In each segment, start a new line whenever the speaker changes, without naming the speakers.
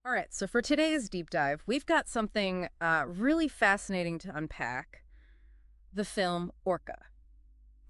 All right, so for today's deep dive, we've got something really fascinating to unpack, the film Orca.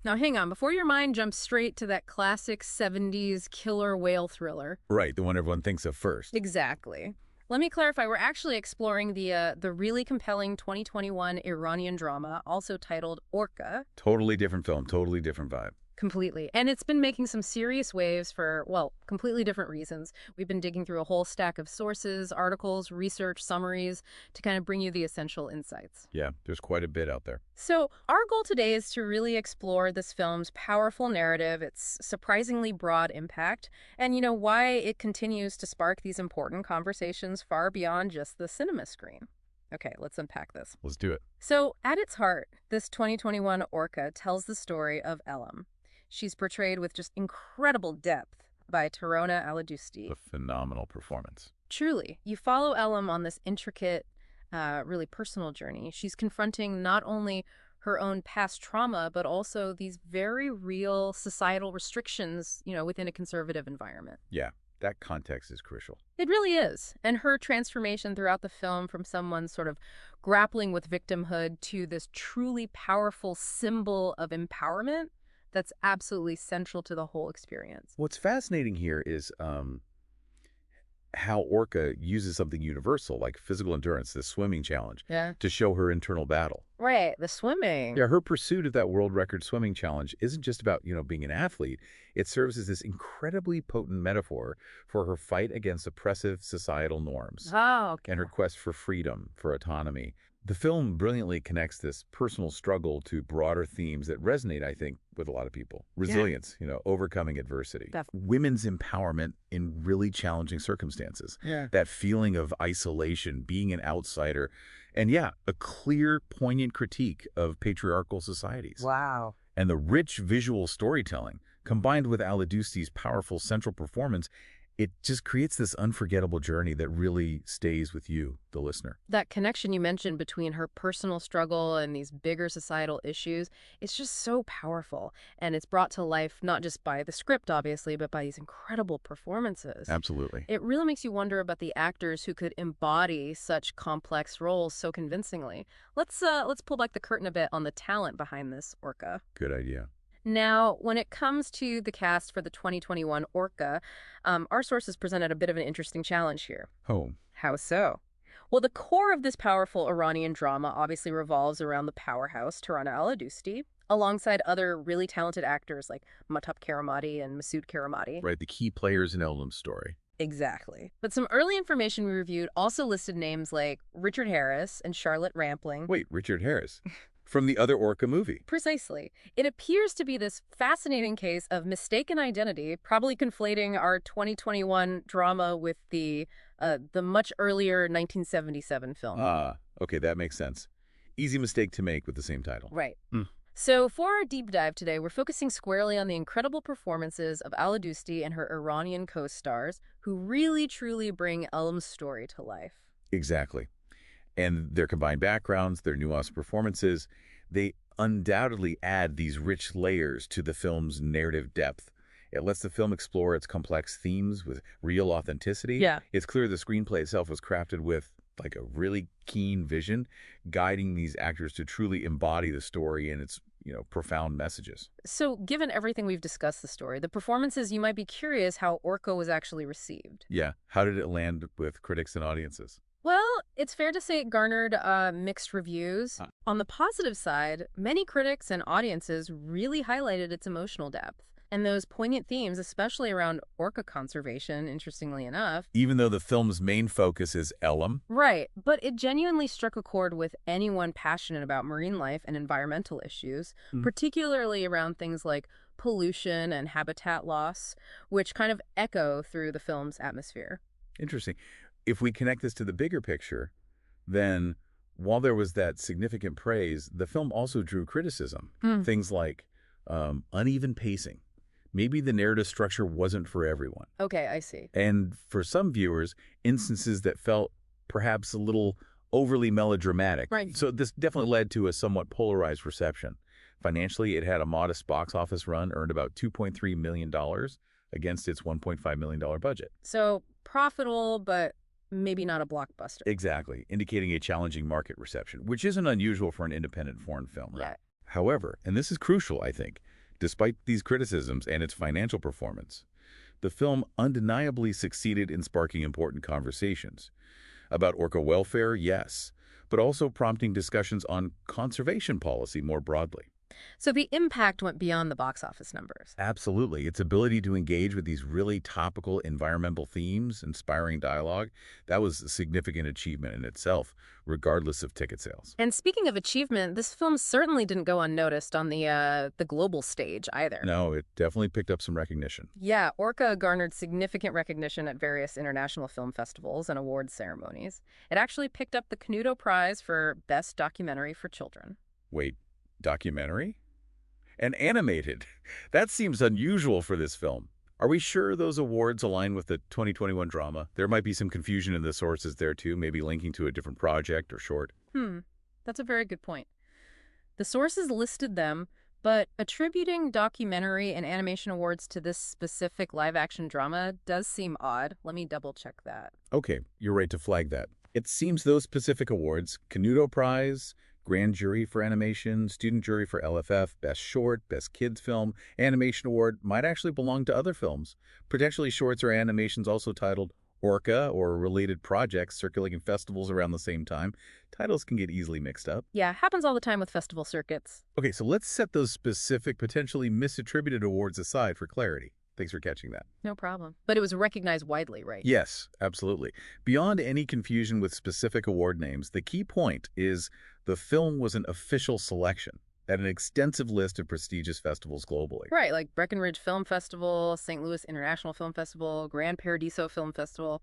Now, hang on, before your mind jumps straight to that classic 70s killer whale thriller.
Right, the one everyone thinks of first.
Exactly. Let me clarify, we're actually exploring the really compelling 2021 Iranian drama, also titled Orca.
Totally different film, totally different vibe.
Completely. And it's been making some serious waves for, well, completely different reasons. We've been digging through a whole stack of sources, articles, research, summaries to kind of bring you the essential insights.
Yeah, there's quite a bit out there.
So, our goal today is to really explore this film's powerful narrative, its surprisingly broad impact, and, why it continues to spark these important conversations far beyond just the cinema screen. Okay, let's unpack this.
Let's do it.
So, at its heart, this 2021 Orca tells the story of Elham. She's portrayed with just incredible depth by Taronah Aladusti.
A phenomenal performance.
Truly, you follow Elham on this intricate, really personal journey. She's confronting not only her own past trauma, but also these very real societal restrictions, within a conservative environment.
Yeah, that context is crucial.
It really is. And her transformation throughout the film from someone sort of grappling with victimhood to this truly powerful symbol of empowerment, that's absolutely central to the whole experience.
What's fascinating here is how Orca uses something universal, like physical endurance, the swimming challenge,
Yeah.
to show her internal battle.
Right, the swimming.
Yeah, her pursuit of that world record swimming challenge isn't just about, being an athlete. It serves as this incredibly potent metaphor for her fight against oppressive societal norms
Oh, okay.
and her quest for freedom, for autonomy. The film brilliantly connects this personal struggle to broader themes that resonate, I think, with a lot of people. Resilience, overcoming adversity. Women's empowerment in really challenging circumstances.
Yeah.
That feeling of isolation, being an outsider. And yeah, a clear, poignant critique of patriarchal societies.
Wow.
And the rich visual storytelling, combined with Aladusti's powerful central performance, it just creates this unforgettable journey that really stays with you, the listener.
That connection you mentioned between her personal struggle and these bigger societal issues, it's just so powerful. And it's brought to life not just by the script, obviously, but by these incredible performances.
Absolutely.
It really makes you wonder about the actors who could embody such complex roles so convincingly. Let's pull back the curtain a bit on the talent behind this Orca.
Good idea.
Now, when it comes to the cast for the 2021 Orca, our sources presented a bit of an interesting challenge here.
Oh,
How so? Well, the core of this powerful Iranian drama obviously revolves around the powerhouse Taronah Aladusti, alongside other really talented actors like Mahtab Karamati and Masood Karamati.
right, the key players in Elham's story.
Exactly. But some early information we reviewed also listed names like Richard Harris and Charlotte Rampling.
Wait, Richard Harris. From the other Orca movie.
Precisely. It appears to be this fascinating case of mistaken identity, probably conflating our 2021 drama with the much earlier 1977 film.
Ah, okay, that makes sense. Easy mistake to make with the same title.
Right.
Hmm.
So for our deep dive today, we're focusing squarely on the incredible performances of Aladusti and her Iranian co-stars, who really truly bring Elham's story to life.
Exactly. And their combined backgrounds, their nuanced performances, they undoubtedly add these rich layers to the film's narrative depth. It lets the film explore its complex themes with real authenticity.
Yeah.
It's clear the screenplay itself was crafted with like a really keen vision, guiding these actors to truly embody the story and its, profound messages.
So given everything we've discussed the story, the performances, you might be curious how Orca was actually received.
Yeah. How did it land with critics and audiences?
Well, it's fair to say it garnered mixed reviews. On the positive side, many critics and audiences really highlighted its emotional depth. And those poignant themes, especially around orca conservation, interestingly enough.
Even though the film's main focus is Elham.
Right, but it genuinely struck a chord with anyone passionate about marine life and environmental issues, particularly around things like pollution and habitat loss, which kind of echo through the film's atmosphere.
Interesting. If we connect this to the bigger picture, then while there was that significant praise, the film also drew criticism. Things like uneven pacing. Maybe the narrative structure wasn't for everyone.
Okay, I see.
And for some viewers, instances that felt perhaps a little overly melodramatic.
Right.
So this definitely led to a somewhat polarized reception. Financially, it had a modest box office run, earned about $2.3 million against its $1.5 million budget.
So profitable, but maybe not a blockbuster.
Exactly, indicating a challenging market reception, which isn't unusual for an independent foreign film, right?
Yeah.
However, and this is crucial, I think, despite these criticisms and its financial performance, the film undeniably succeeded in sparking important conversations. About orca welfare, yes, but also prompting discussions on conservation policy more broadly.
So the impact went beyond the box office numbers.
Absolutely. Its ability to engage with these really topical environmental themes, inspiring dialogue, that was a significant achievement in itself, regardless of ticket sales.
And speaking of achievement, this film certainly didn't go unnoticed on the global stage either.
No, it definitely picked up some recognition.
Yeah, Orca garnered significant recognition at various international film festivals and awards ceremonies. It actually picked up the Canuto Prize for Best Documentary for Children.
Wait, documentary? And animated. That seems unusual for this film. Are we sure those awards align with the 2021 drama? There might be some confusion in the sources there too, maybe linking to a different project or short.
That's a very good point. The sources listed them, but attributing documentary and animation awards to this specific live-action drama does seem odd. Let me double-check that.
Okay, you're right to flag that. It seems those specific awards, Canuto Prize, Grand Jury for Animation, Student Jury for LFF, Best Short, Best Kids Film, Animation Award, might actually belong to other films, potentially shorts or animations also titled Orca or related projects circulating festivals around the same time. Titles can get easily mixed up.
Yeah, happens all the time with festival circuits.
Okay, so let's set those specific, potentially misattributed awards aside for clarity. Thanks for catching that.
No problem. But it was recognized widely, right?
Yes, absolutely. Beyond any confusion with specific award names, the key point is the film was an official selection at an extensive list of prestigious festivals globally.
Right, like Breckenridge Film Festival, St. Louis International Film Festival, Gran Paradiso Film Festival,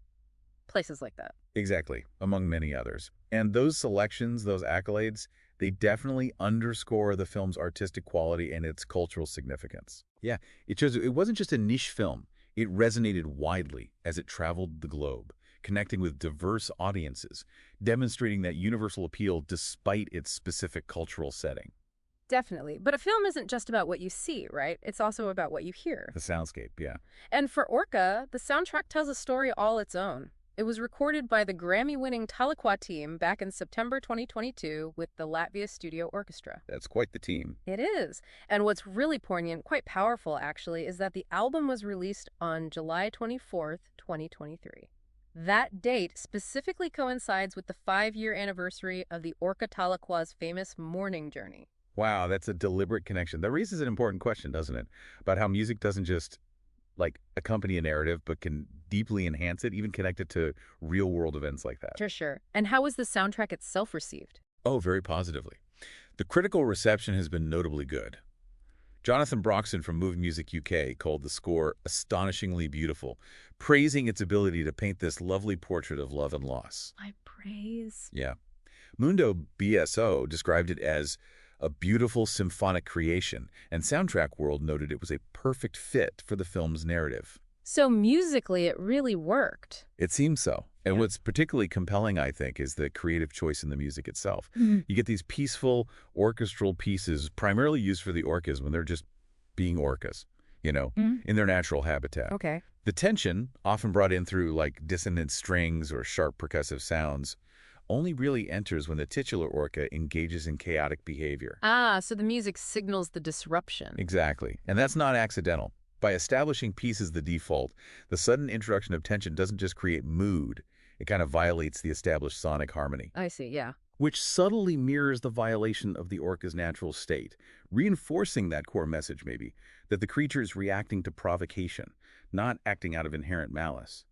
places like that.
Exactly, among many others. And those selections, those accolades, they definitely underscore the film's artistic quality and its cultural significance. Yeah, it shows it wasn't just a niche film. It resonated widely as it traveled the globe, connecting with diverse audiences, demonstrating that universal appeal despite its specific cultural setting.
Definitely. But a film isn't just about what you see, right? It's also about what you hear.
The soundscape, yeah.
And for Orca, the soundtrack tells a story all its own. It was recorded by the Grammy-winning Tahlequah team back in September 2022 with the Latvia Studio Orchestra.
That's quite the team.
It is. And what's really poignant, quite powerful actually, is that the album was released on July 24th, 2023. That date specifically coincides with the 5-year anniversary of the Orca Tahlequah's famous Morning Journey.
Wow, that's a deliberate connection. That raises an important question, doesn't it? About how music doesn't just accompany a narrative, but can deeply enhance it, even connect it to real-world events like that.
For sure. And how was the soundtrack itself received?
Oh, very positively. The critical reception has been notably good. Jonathan Broxton from Movie Music UK called the score astonishingly beautiful, praising its ability to paint this lovely portrait of love and loss.
My praise.
Yeah. Mundo BSO described it as a beautiful symphonic creation, and Soundtrack World noted it was a perfect fit for the film's narrative.
So musically, it really worked.
It seems so. And
Yeah.
what's particularly compelling, I think, is the creative choice in the music itself.
Mhm.
You get these peaceful orchestral pieces primarily used for the orcas when they're just being orcas, in their natural habitat.
Okay.
The tension, often brought in through dissonant strings or sharp percussive sounds, only really enters when the titular orca engages in chaotic behavior.
Ah, so the music signals the disruption.
Exactly. And that's not accidental. By establishing peace as the default, the sudden introduction of tension doesn't just create mood, it kind of violates the established sonic harmony,
I see, yeah.
which subtly mirrors the violation of the orca's natural state, reinforcing that core message maybe, that the creature is reacting to provocation, not acting out of inherent malice.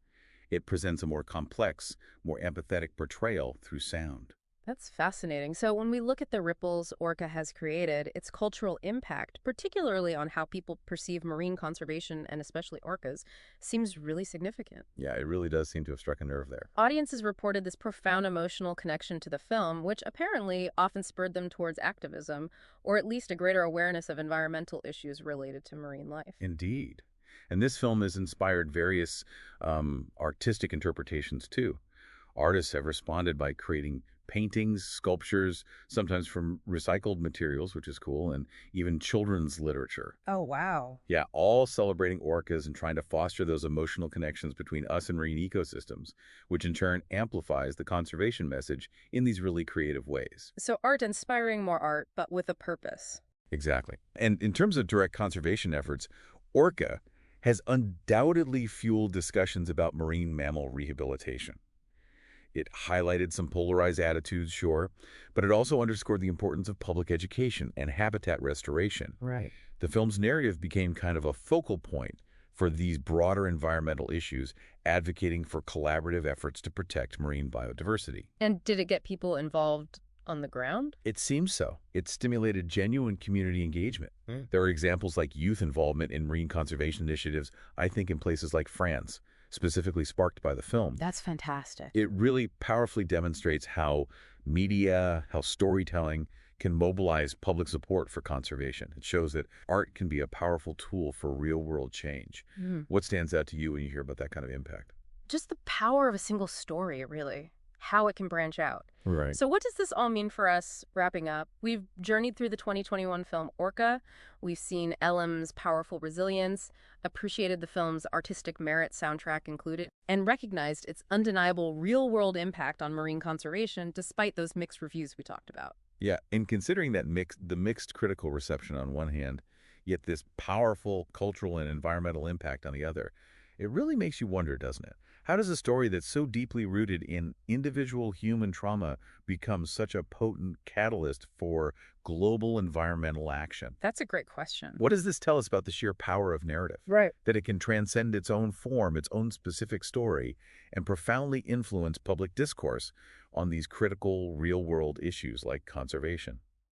It presents a more complex, more empathetic portrayal through sound.
That's fascinating. So when we look at the ripples Orca has created, its cultural impact, particularly on how people perceive marine conservation and especially orcas, seems really significant.
Yeah, it really does seem to have struck a nerve there.
Audiences reported this profound emotional connection to the film, which apparently often spurred them towards activism, or at least a greater awareness of environmental issues related to marine life.
Indeed. And this film has inspired various artistic interpretations too. Artists have responded by creating paintings, sculptures, sometimes from recycled materials, which is cool, and even children's literature.
Oh, wow.
Yeah, all celebrating orcas and trying to foster those emotional connections between us and marine ecosystems, which in turn amplifies the conservation message in these really creative ways.
So art inspiring more art, but with a purpose.
Exactly. And in terms of direct conservation efforts, Orca has undoubtedly fueled discussions about marine mammal rehabilitation. It highlighted some polarized attitudes, sure, but it also underscored the importance of public education and habitat restoration.
Right.
The film's narrative became kind of a focal point for these broader environmental issues, advocating for collaborative efforts to protect marine biodiversity.
And did it get people involved on the ground?
It seems so. It stimulated genuine community engagement. There are examples like youth involvement in marine conservation initiatives, I think in places like France, specifically sparked by the film.
That's fantastic.
It really powerfully demonstrates how media, how storytelling can mobilize public support for conservation. It shows that art can be a powerful tool for real-world change. What stands out to you when you hear about that kind of impact?
Just the power of a single story, really. How it can branch out.
Right.
So what does this all mean for us, wrapping up? We've journeyed through the 2021 film Orca. We've seen Elham's powerful resilience, appreciated the film's artistic merit, soundtrack included, and recognized its undeniable real-world impact on marine conservation despite those mixed reviews we talked about.
Yeah, and considering that the mixed critical reception on one hand, yet this powerful cultural and environmental impact on the other, it really makes you wonder, doesn't it? How does a story that's so deeply rooted in individual human trauma become such a potent catalyst for global environmental action?
That's a great question.
What does this tell us about the sheer power of narrative?
Right.
That it can transcend its own form, its own specific story, and profoundly influence public discourse on these critical, real-world issues like conservation.